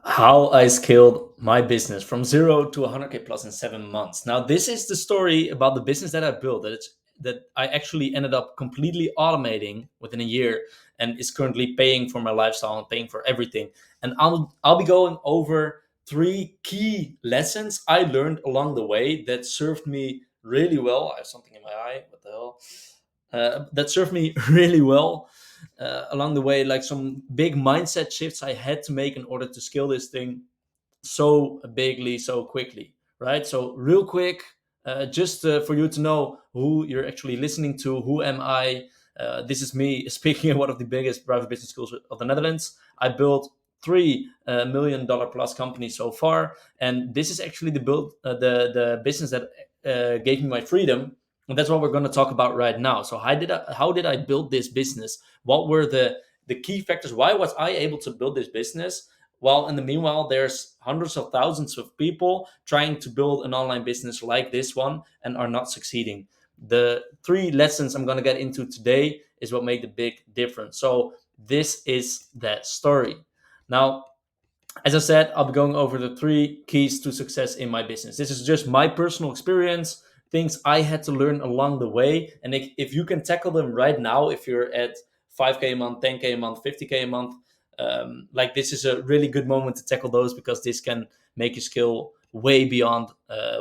How I scaled my business from 0 to 100K plus in 7 months. Now, this is the story about the business that I built that I actually ended up completely automating within a year and is currently paying for my lifestyle and paying for everything. And I'll be going over three key lessons I learned along the way that served me really well. I have something in my eye. What the hell? That served me really well along the way, like some big mindset shifts I had to make in order to scale this thing so bigly, so quickly, right? So, real quick, just for you to know who you're actually listening to, who am I? This is me speaking at one of the biggest private business schools of the Netherlands. I built $3 million plus companies so far, and this is actually the business that gave me my freedom, and that's what we're going to talk about right now. So, how did I build this business? What were the key factors? Why was I able to build this business? Well, in the meanwhile, there's hundreds of thousands of people trying to build an online business like this one and are not succeeding. The three lessons I'm going to get into today is what made the big difference. So, this is that story. Now, as I said, I'll be going over the three keys to success in my business. This is just my personal experience, things I had to learn along the way. And if you can tackle them right now, if you're at 5K a month, 10K a month, 50K a month, like this is a really good moment to tackle those because this can make you scale way beyond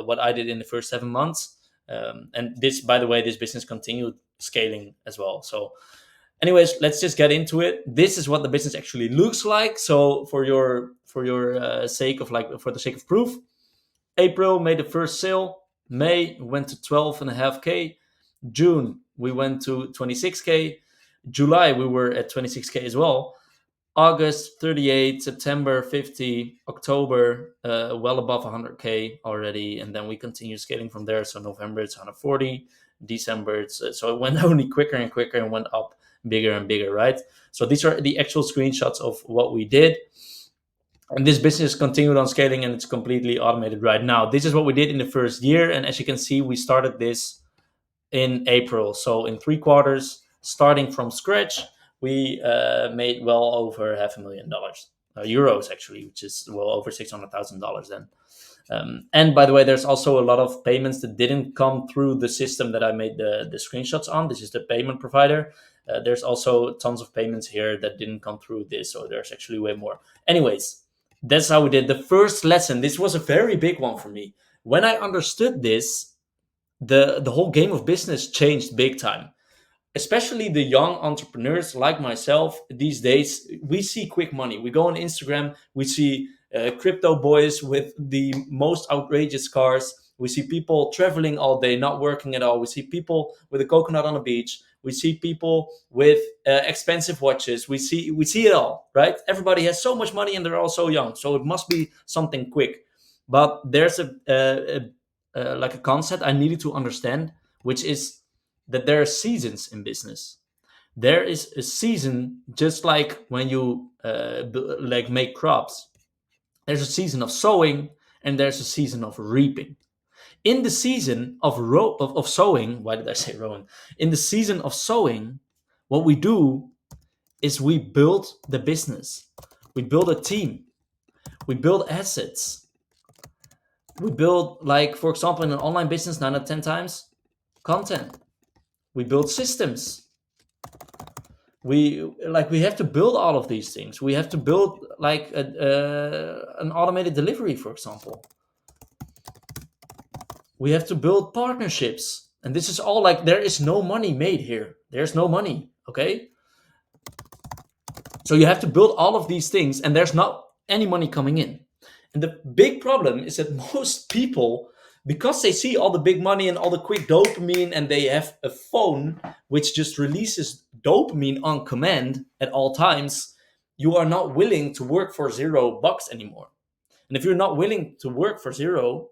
what I did in the first 7 months. And this, by the way, this business continued scaling as well. So anyways, let's just get into it. This is what the business actually looks like. So for your sake of like for the sake of proof, April made the first sale. May went to 12.5K. June we went to 26K. July we were at 26K as well. August 38, September 50, October well above 100K already, and then we continue scaling from there. So November it's 140, December it's so it went only quicker and quicker and went up bigger and bigger, right? So these are the actual screenshots of what we did, and this business continued on scaling and it's completely automated right now. This is what we did in the first year, and as you can see, we started this in April. So in 3 quarters, starting from scratch, we made well over $500,000 euros actually, which is well over $600,000 then. And by the way, there's also a lot of payments that didn't come through the system that I made the screenshots on. This is the payment provider. There's also tons of payments here that didn't come through this, so there's actually way more. Anyways, that's how we did the first lesson. This was a very big one for me. When I understood this, the whole game of business changed big time, especially the young entrepreneurs like myself. These days we see quick money. We go on Instagram, we see crypto boys with the most outrageous cars, we see people traveling all day not working at all, we see people with a coconut on a beach, we see people with expensive watches, we see it all, right? Everybody has so much money and they're all so young, so it must be something quick. But there's like a concept I needed to understand, which is that there are seasons in business. There is a season, just like when you like make crops. There's a season of sowing and there's a season of reaping. In the season of sowing, why did I say rowing? In the season of sowing, what we do is we build the business. We build a team. We build assets. We build, like, for example, in an online business, 9 out of 10 times, content. We build systems. We have to build all of these things. We have to build like an automated delivery, for example. We have to build partnerships, and this is all, like, there is no money made here. There's no money, okay? So you have to build all of these things, and there's not any money coming in. And the big problem is that most people, because they see all the big money and all the quick dopamine, and they have a phone which just releases dopamine on command at all times, you are not willing to work for $0 anymore. And if you're not willing to work for zero,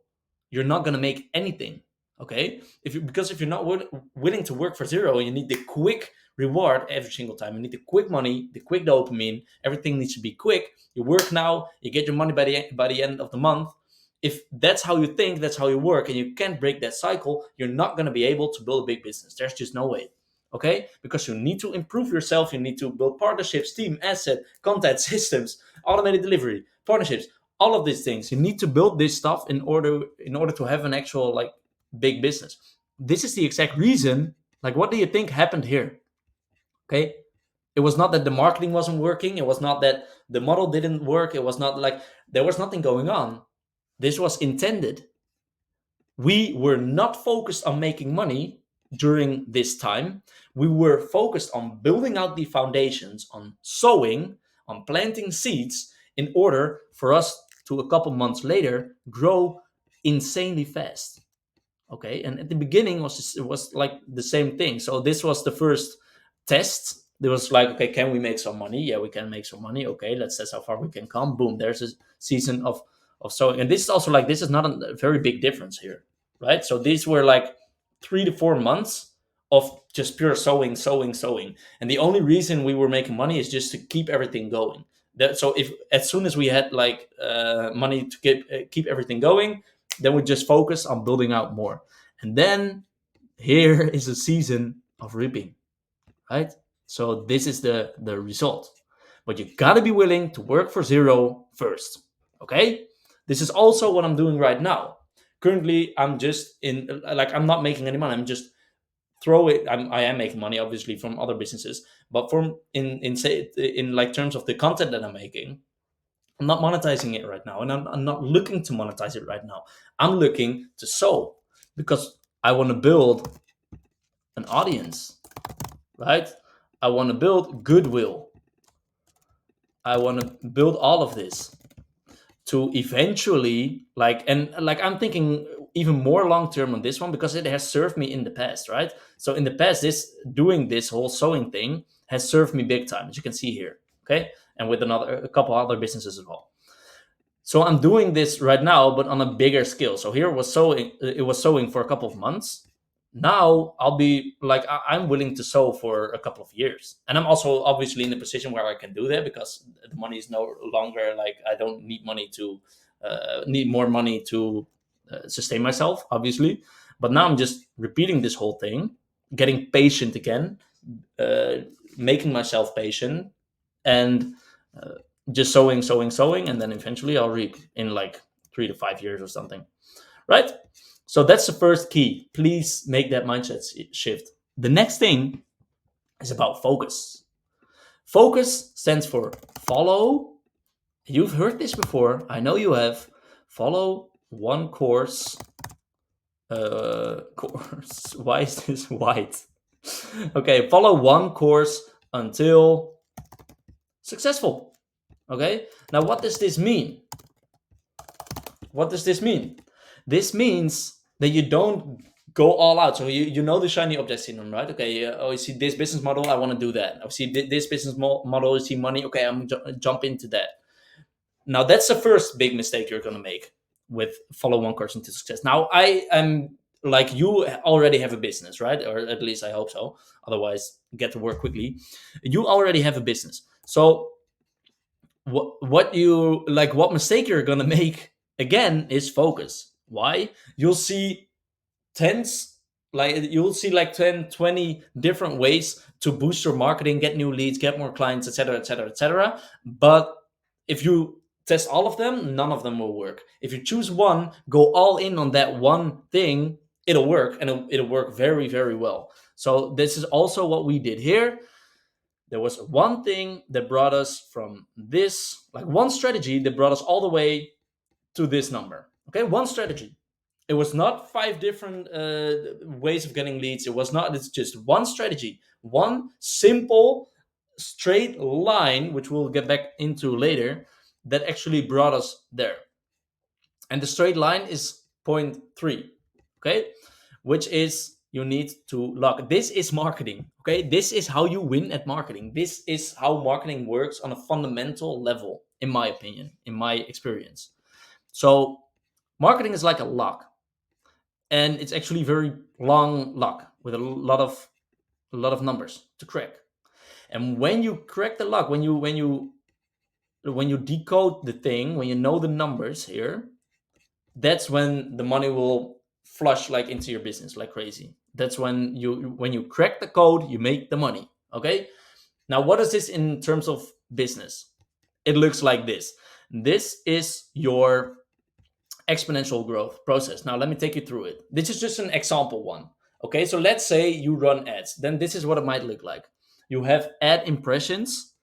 you're not going to make anything. Okay? Because if you're not willing to work for zero, you need the quick reward every single time. You need the quick money, the quick dopamine. Everything needs to be quick. You work now, you get your money by the end of the month. If that's how you think, that's how you work, and you can't break that cycle, you're not going to be able to build a big business. There's just no way. Okay? Because you need to improve yourself. You need to build partnerships, team, asset, content, systems, automated delivery, partnerships, all of these things. You need to build this stuff in order to have an actual like big business. This is the exact reason. Like, what do you think happened here? Okay, it was not that the marketing wasn't working. It was not that the model didn't work. It was not like there was nothing going on. This was intended. We were not focused on making money during this time. We were focused on building out the foundations, on sowing, on planting seeds in order for us to a couple months later grow insanely fast. Okay, and at the beginning it was like the same thing. So this was the first test. There was like, okay, can we make some money? Yeah, we can make some money. Okay, let's test how far we can come. Boom, there's a season of sowing. And this is also like, this is not a very big difference here, right? So these were like 3 to 4 months of just pure sowing, sowing, sowing. And the only reason we were making money is just to keep everything going. So if as soon as we had like money to keep everything going, then we just focus on building out more. And then here is a season of reaping, right? So this is the result. But you gotta be willing to work for zero first. Okay? This is also what I'm doing right now. Currently, I'm just in like, I'm not making any money. I'm just I am making money obviously from other businesses, but from in say in like terms of the content that I'm making, I'm not monetizing it right now, and I'm not looking to monetize it right now. I'm looking to sow because I want to build an audience, right? I want to build goodwill. I want to build all of this to eventually I'm thinking even more long term on this one because it has served me in the past, right? So in the past, this doing this whole sewing thing has served me big time, as you can see here, okay, and with a couple other businesses as well. So I'm doing this right now, but on a bigger scale. So here was sewing. It was sewing for a couple of months. Now I'll be like, I'm willing to sew for a couple of years, and I'm also obviously in a position where I can do that because the money is no longer like, I don't need money to need more money to sustain myself, obviously. But now I'm just repeating this whole thing, getting patient again, uh, making myself patient, and just sowing, sowing, sowing, and then eventually I'll reap in like 3 to 5 years or something, right? So that's the first key. Please make that mindset shift. The next thing is about focus. Focus stands for follow. You've heard this before. I know you have. Follow one course. Course. Why is this white? Okay, follow one course until successful. Okay, now what does this mean? What does this mean? This means that you don't go all out. So you know the shiny object syndrome, right? Okay, oh, you see this business model, I want to do that. I see this business model, you see money, okay, I'm jump into that. Now that's the first big mistake you're gonna make with follow one course into success. Now I am like, you already have a business, right? Or at least I hope so. Otherwise, get to work quickly. You already have a business. So what mistake you're gonna make again is focus. Why? You'll see like 10, 20 different ways to boost your marketing, get new leads, get more clients, etc., etc., etc. But if you test all of them, none of them will work. If you choose one, go all in on that one thing, it'll work, and it'll work very, very well. So this is also what we did here. There was one thing that brought us from this, like one strategy that brought us all the way to this number. Okay, one strategy. It was not 5 different ways of getting leads. It was not, it's just one strategy, one simple, straight line, which we'll get back into later, that actually brought us there. And the straight line is point 3, okay, which is you need to lock. This is marketing, okay? This is how you win at marketing. This is how marketing works on a fundamental level, in my opinion, in my experience. So marketing is like a lock, and it's actually very long lock with a lot of numbers to crack. And when you crack the lock, when you decode the thing, when you know the numbers here, that's when the money will flush like into your business like crazy. That's when you crack the code, you make the money. Okay. Now, what is this in terms of business? It looks like this. This is your exponential growth process. Now, let me take you through it. This is just an example one. Okay, so let's say you run ads. Then this is what it might look like. You have ad impressions,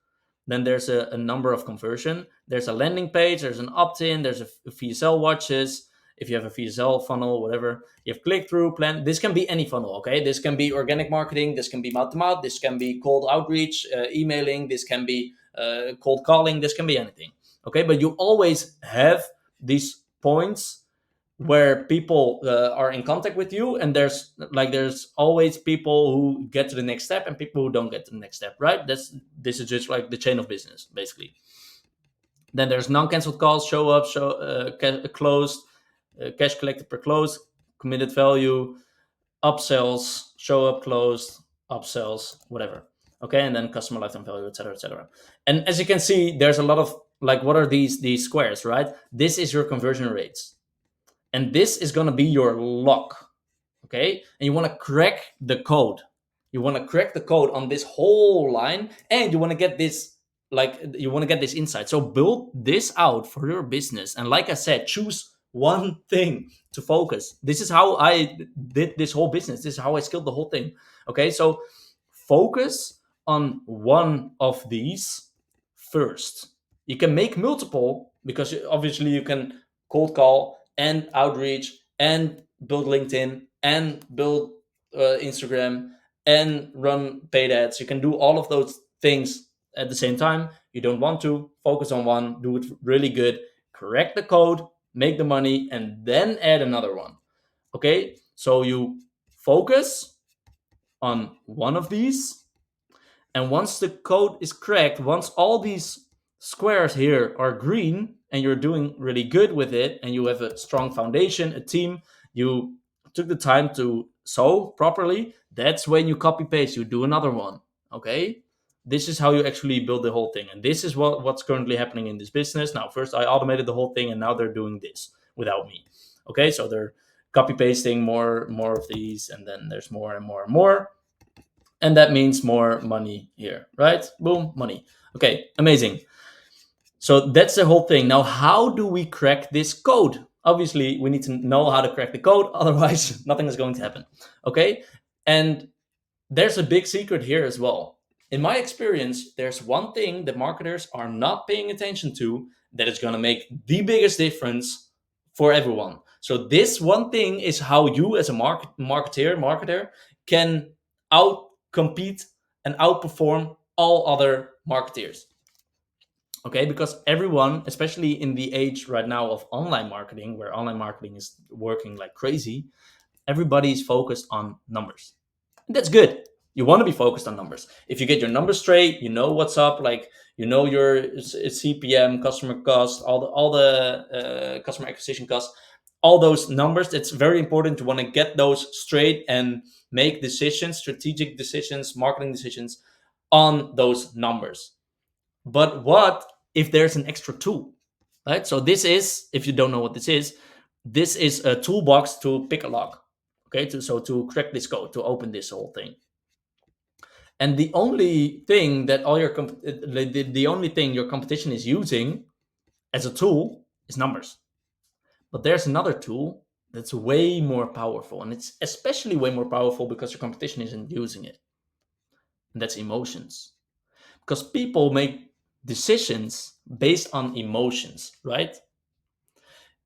then there's a number of conversion. There's a landing page, there's an opt-in, there's a VSL watches. If you have a VSL funnel, whatever, you have click-through plan. This can be any funnel, okay? This can be organic marketing, this can be mouth-to-mouth, this can be cold outreach, emailing, this can be cold calling, this can be anything, okay? But you always have these points where people are in contact with you, and there's always people who get to the next step and people who don't get to the next step, right? This is just like the chain of business, basically. Then there's non-canceled calls, show up, closed, cash collected per close, committed value, upsells, show up, closed, upsells, whatever. Okay, and then customer lifetime value, etc., etc. And as you can see, there's a lot of, like, what are these squares, right? This is your conversion rates, and this is going to be your lock. Okay, and you want to crack the code. You want to crack the code on this whole line, and you want to get this, like, you want to get this insight. So build this out for your business, and like I said, choose one thing to focus. This is how I did this whole business. This is how I scaled the whole thing. Okay, so focus on one of these first. You can make multiple, because obviously you can cold call and outreach and build LinkedIn and build Instagram and run paid ads. You can do all of those things at the same time. You don't want to focus on one, do it really good, correct the code, make the money, and then add another one. Okay, so you focus on one of these, and once the code is cracked, once all these squares here are green and you're doing really good with it, and you have a strong foundation, a team, you took the time to sew properly, that's when you copy paste, you do another one. Okay, this is how you actually build the whole thing, and this is what's currently happening in this business. Now, first I automated the whole thing, and now they're doing this without me. Okay, so they're copy pasting more of these, and then there's more and more and more, and that means more money here, right? Boom, money. Okay, amazing. So that's the whole thing. Now, how do we crack this code? Obviously, we need to know how to crack the code, otherwise nothing is going to happen. Okay, and there's a big secret here as well. In my experience, there's one thing that marketers are not paying attention to that is going to make the biggest difference for everyone. So this one thing is how you, as a marketer, can out compete and outperform all other marketers. Okay, because everyone, especially in the age right now of online marketing, where online marketing is working like crazy, everybody is focused on numbers. That's good. You want to be focused on numbers. If you get your numbers straight, you know what's up, like, you know your CPM, customer cost, all the customer acquisition costs, all those numbers. It's very important to want to get those straight and make decisions, strategic decisions, marketing decisions on those numbers. But what if there's an extra tool, right? So this is, if you don't know what this is a toolbox to pick a lock. Okay, to crack this code, to open this whole thing. And the only thing that the only thing your competition is using as a tool is numbers. But there's another tool that's way more powerful, and it's especially way more powerful because your competition isn't using it. And that's emotions. Because people make decisions based on emotions, right?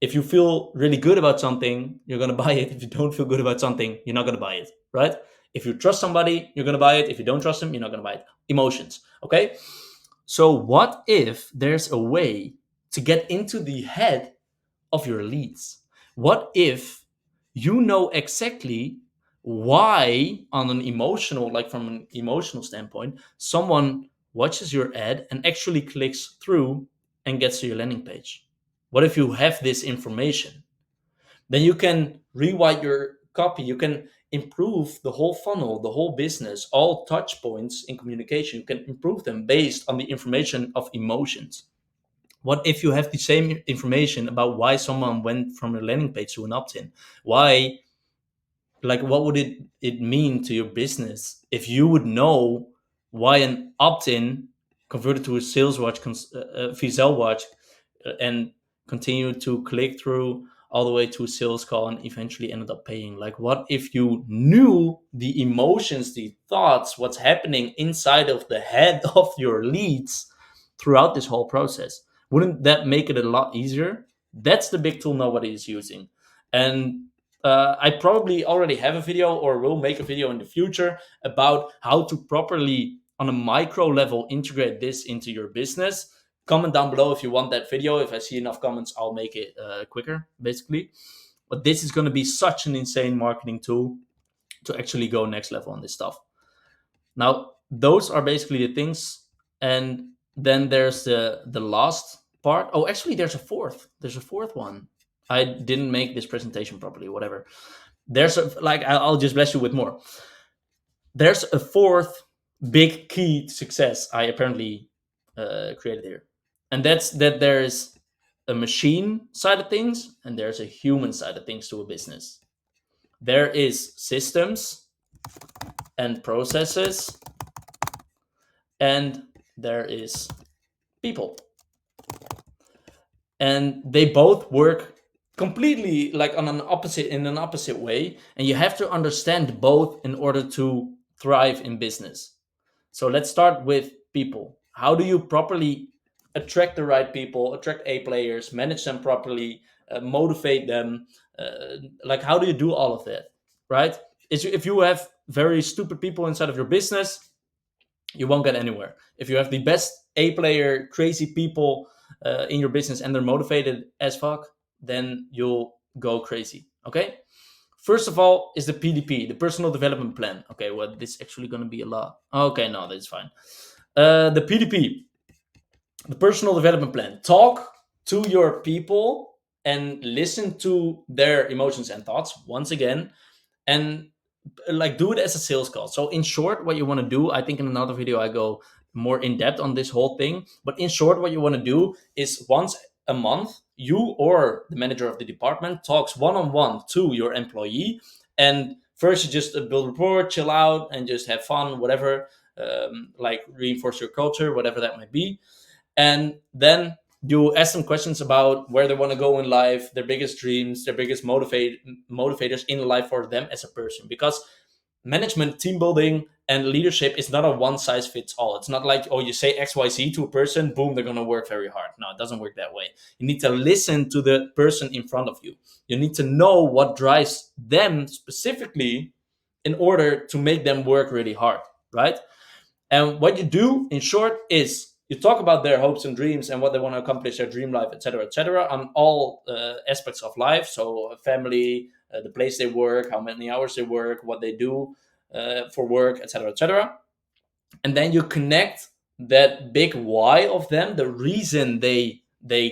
If you feel really good about something, you're going to buy it. If you don't feel good about something, you're not going to buy it, right? If you trust somebody, you're going to buy it. If you don't trust them, you're not going to buy it. Emotions, okay? So what if there's a way to get into the head of your leads? What if you know exactly why, on an emotional, like from an emotional standpoint, someone watches your ad and actually clicks through and gets to your landing page? What if you have this information? Then you can rewrite your copy. You can improve the whole funnel, the whole business, all touch points in communication. You can improve them based on the information of emotions. What if you have the same information about why someone went from a landing page to an opt-in? Why, like, what would it mean to your business if you would know why an opt-in converted to a sales watch, VSL watch, and continued to click through all the way to sales call and eventually ended up paying. Like, what if you knew the emotions, the thoughts, what's happening inside of the head of your leads throughout this whole process? Wouldn't that make it a lot easier? That's the big tool nobody is using. And I probably already have a video or will make a video in the future about how to properly, on a micro level, integrate this into your business. Comment down below if you want that video. If I see enough comments, I'll make it quicker, basically. But this is going to be such an insane marketing tool to actually go next level on this stuff. Now, those are basically the things. And then there's the last part. Oh, actually, there's a fourth. There's a fourth one. I didn't make this presentation properly, whatever. There's a, like, I'll just bless you with more. There's a fourth big key to success I apparently created here. And that's that there's a machine side of things and there's a human side of things to a business. There is systems and processes, and there is people. And they both work completely like on an opposite in an opposite way, and you have to understand both in order to thrive in business. So let's start with people. How do you properly attract the right people, attract A players, manage them properly, motivate them? Like, how do you do all of that, right? If you have very stupid people inside of your business, you won't get anywhere. If you have the best A player, crazy people in your business and they're motivated as fuck, then you'll go crazy. Okay. First of all is the PDP, the personal development plan. Okay, well, this is actually going to be a lot. Okay, no, that's fine. The PDP, the personal development plan. Talk to your people and listen to their emotions and thoughts once again, and like do it as a sales call. So in short, what you want to do, I think in another video I go more in depth on this whole thing, but in short, what you want to do is once a month, you or the manager of the department talks one-on-one to your employee. And first you just build rapport, chill out, and just have fun, whatever, like reinforce your culture, whatever that might be. And then you ask them questions about where they want to go in life, their biggest dreams, their biggest motivators in life for them as a person. Because management, team building, and leadership is not a one size fits all. It's not like, oh, you say XYZ to a person, boom, they're going to work very hard. No, it doesn't work that way. You need to listen to the person in front of you. You need to know what drives them specifically in order to make them work really hard, right? And what you do, in short, is you talk about their hopes and dreams and what they want to accomplish, their dream life, etc., on all aspects of life. So, family, the place they work, how many hours they work, what they do for work, etc., etc. And then you connect that big why of them, the reason they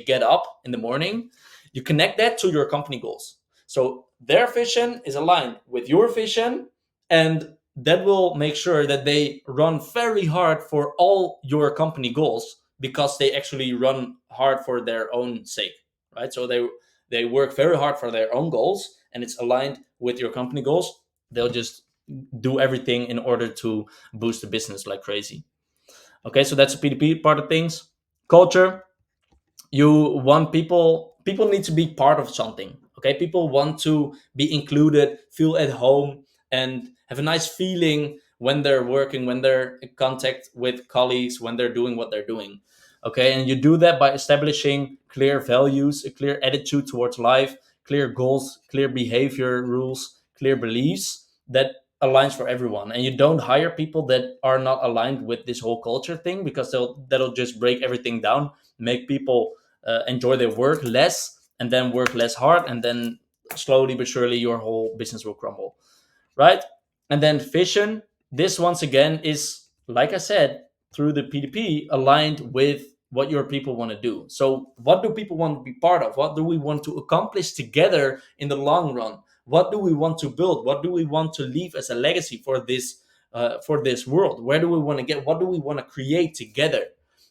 get up in the morning. You connect that to your company goals. So their vision is aligned with your vision, and that will make sure that they run very hard for all your company goals, because they actually run hard for their own sake, right? So they work very hard for their own goals, and it's aligned with your company goals. They'll just do everything in order to boost the business like crazy. Okay, so that's the PDP part of things. Culture, you want people need to be part of something. Okay, people want to be included, feel at home, and have a nice feeling when they're working, when they're in contact with colleagues, when they're doing what they're doing. Okay, and you do that by establishing clear values, a clear attitude towards life, clear goals, clear behavior rules, clear beliefs that aligns for everyone. And you don't hire people that are not aligned with this whole culture thing, because that'll just break everything down, make people enjoy their work less, and then work less hard, and then slowly but surely your whole business will crumble, right? And then vision, this once again is, like I said, through the PDP, aligned with what your people want to do. So what do people want to be part of? What do we want to accomplish together in the long run? What do we want to build? What do we want to leave as a legacy for this world? Where do we want to get? What do we want to create together?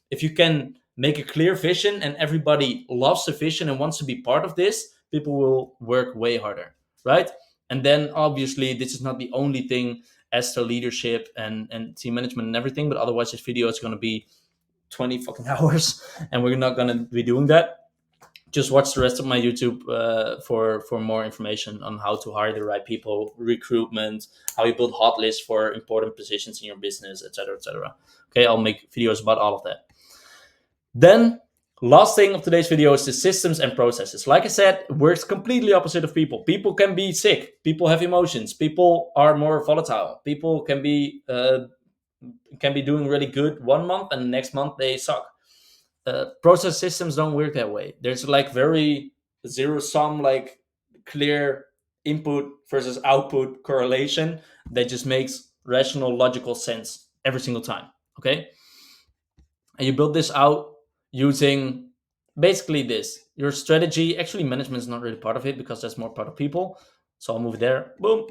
If you can make a clear vision and everybody loves the vision and wants to be part of this, people will work way harder, right? And then obviously this is not the only thing as to leadership and team management and everything, but otherwise this video is going to be 20 fucking hours and we're not going to be doing that. Just watch the rest of my YouTube for more information on how to hire the right people, recruitment, how you build hot lists for important positions in your business, etc., etc. Okay, I'll make videos about all of that. Then, last thing of today's video is the systems and processes. Like I said, we're completely opposite of people. People can be sick. People have emotions. People are more volatile. People can be doing really good one month, and the next month they suck. Process systems don't work that way. There's like very zero sum, like clear input versus output correlation that just makes rational, logical sense every single time. Okay, and you build this out using basically this. Your strategy, actually, management is not really part of it because that's more part of people. So I'll move there. Boom.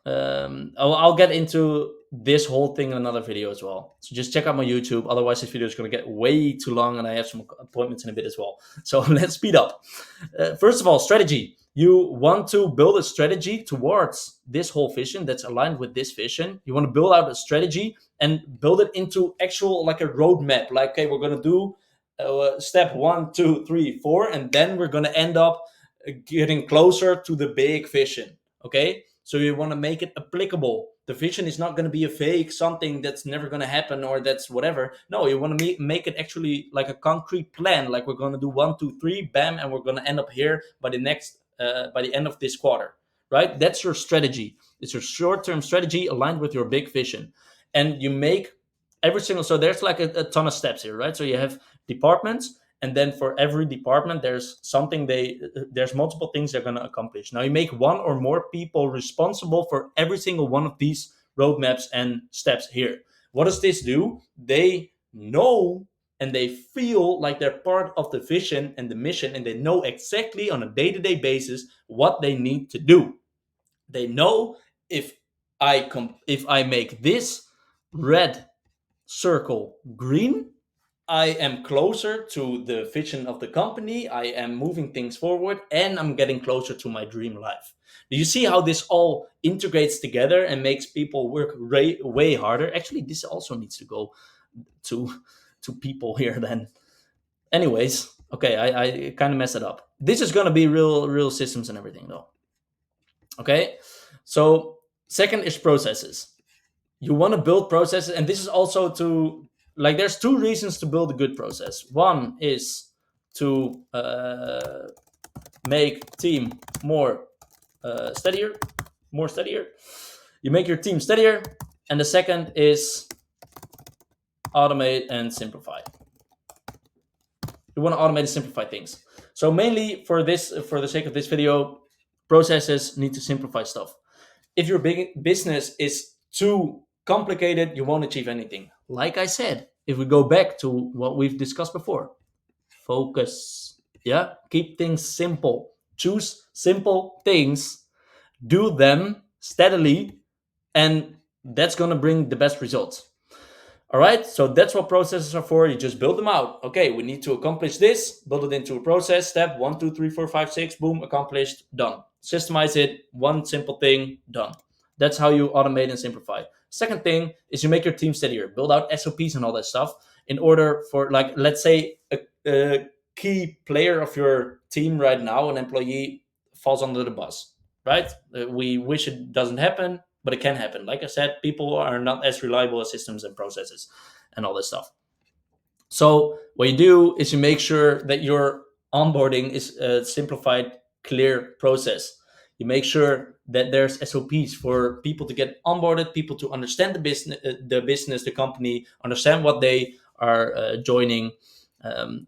I'll get into this whole thing in another video as well. So just check out my YouTube. Otherwise, this video is going to get way too long, and I have some appointments in a bit as well. So let's speed up. First of all, strategy. You want to build a strategy towards this whole vision that's aligned with this vision. You want to build out a strategy and build it into actual like a roadmap. Like, okay, we're going to do step 1, 2, 3, 4, and then we're going to end up getting closer to the big vision. Okay, so you want to make it applicable. The vision is not going to be a fake something that's never going to happen or that's whatever. No, you want to make it actually like a concrete plan. Like we're going to do 1, 2, 3, bam, and we're going to end up here by the end of this quarter. Right? That's your strategy. It's your short-term strategy aligned with your big vision, and you make every single. So there's like a ton of steps here, right? So you have departments, and then for every department there's multiple things they're going to accomplish. Now you make one or more people responsible for every single one of these roadmaps and steps here. What does this do? They know and they feel like they're part of the vision and the mission, and they know exactly on a day-to-day basis what they need to do. They know if I make this red circle green, I am closer to the vision of the company. I am moving things forward and I'm getting closer to my dream life. Do you see how this all integrates together and makes people work way harder? Actually, this also needs to go to people here then. Anyways, okay, I kind of messed it up. This is going to be real systems and everything though. Okay, so second is processes. You want to build processes, and this is also to like there's two reasons to build a good process. One is to make team more steadier. You make your team steadier, and the second is automate and simplify. You want to automate and simplify things. So mainly for the sake of this video, processes need to simplify stuff. If your big business is too complicated, you won't achieve anything. Like I said, if we go back to what we've discussed before, focus. Yeah, keep things simple. Choose simple things, do them steadily, and that's going to bring the best results. All right, so that's what processes are for. You just build them out. Okay, we need to accomplish this, build it into a process. Step 1, 2, 3, 4, 5, 6, boom, accomplished, done. Systemize it, one simple thing, done. That's how you automate and simplify. Second thing is you make your team steadier, build out SOPs and all that stuff in order for, like, let's say a key player of your team right now, an employee falls under the bus, right? We wish it doesn't happen, but it can happen. Like I said, people are not as reliable as systems and processes and all this stuff. So what you do is you make sure that your onboarding is a simplified, clear process. You make sure that there's SOPs for people to get onboarded, people to understand the company, understand what they are joining,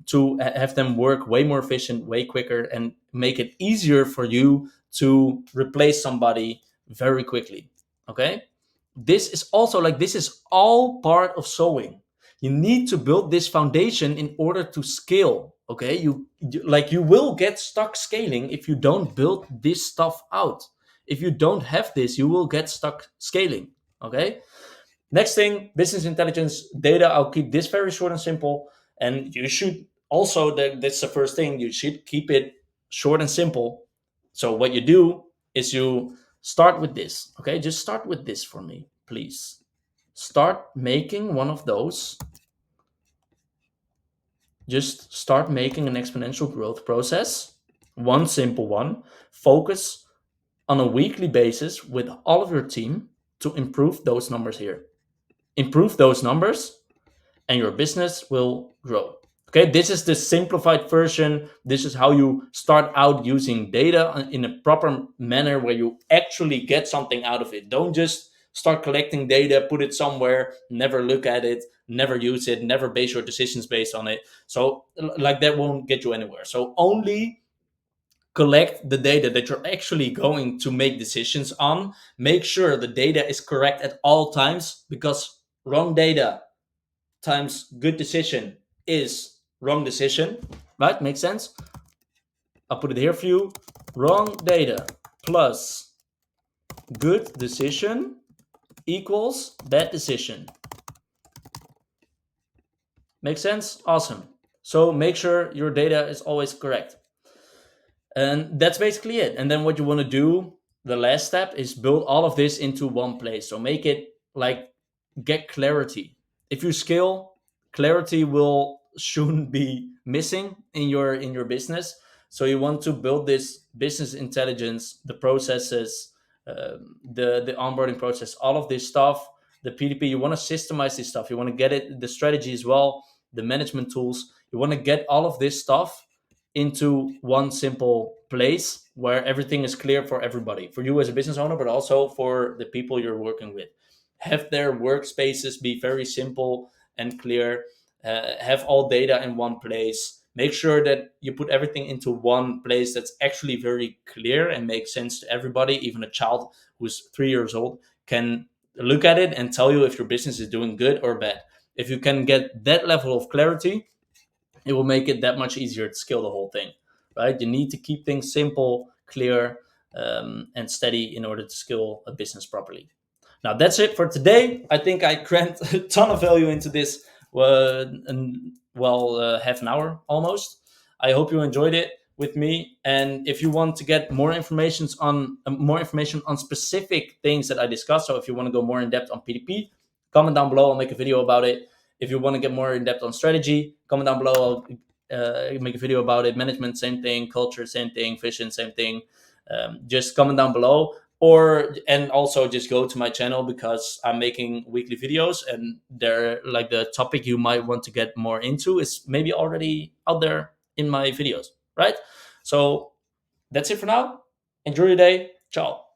to have them work way more efficient, way quicker, and make it easier for you to replace somebody very quickly. Okay, this is also like this is all part of sewing. You need to build this foundation in order to scale. Okay, you will get stuck scaling if you don't build this stuff out. If you don't have this, you will get stuck scaling. Okay, next thing, business intelligence data. I'll keep this very short and simple, and you should also, that's the first thing, you should keep it short and simple. So what you do is you start with this. Okay, just start with this for me, please. Start making one of those. just start making an exponential growth process, one simple one. Focus on a weekly basis with all of your team to improve those numbers here. Improve those numbers, and your business will grow. Okay, this is the simplified version. This is how you start out using data in a proper manner where you actually get something out of it. Don't just start collecting data, put it somewhere, never look at it, never use it, never base your decisions based on it. So, like that won't get you anywhere. So, only collect the data that you're actually going to make decisions on. Make sure the data is correct at all times, because wrong data times good decision is wrong decision, right? Makes sense? I'll put it here for you. Wrong data plus good decision equals bad decision. Makes sense? Awesome. So make sure your data is always correct. And that's basically it. And then what you want to do, the last step, is build all of this into one place. So make it like, get clarity. If you scale, clarity will soon be missing in your business. So you want to build this business intelligence, the processes, the onboarding process, all of this stuff, the PDP. You want to systemize this stuff. You want to get it, the strategy as well, the management tools. You want to get all of this stuff into one simple place where everything is clear for everybody, for you as a business owner, but also for the people you're working with. Have their workspaces be very simple and clear. Have all data in one place. Make sure that you put everything into one place that's actually very clear and makes sense to everybody. Even a child who's 3 years old can look at it and tell you if your business is doing good or bad. If you can get that level of clarity, it will make it that much easier to scale the whole thing, right? You need to keep things simple, clear, and steady in order to scale a business properly. Now, that's it for today. I think I crammed a ton of value into this, half an hour almost. I hope you enjoyed it with me. And if you want to get more information on specific things that I discussed, so if you want to go more in depth on PDP, comment down below. I'll make a video about it. If you want to get more in depth on strategy, comment down below. I'll make a video about it. Management, same thing. Culture, same thing. Vision, same thing. Just comment down below, and also just go to my channel, because I'm making weekly videos, and they're like, the topic you might want to get more into is maybe already out there in my videos, right? So that's it for now. Enjoy your day. Ciao.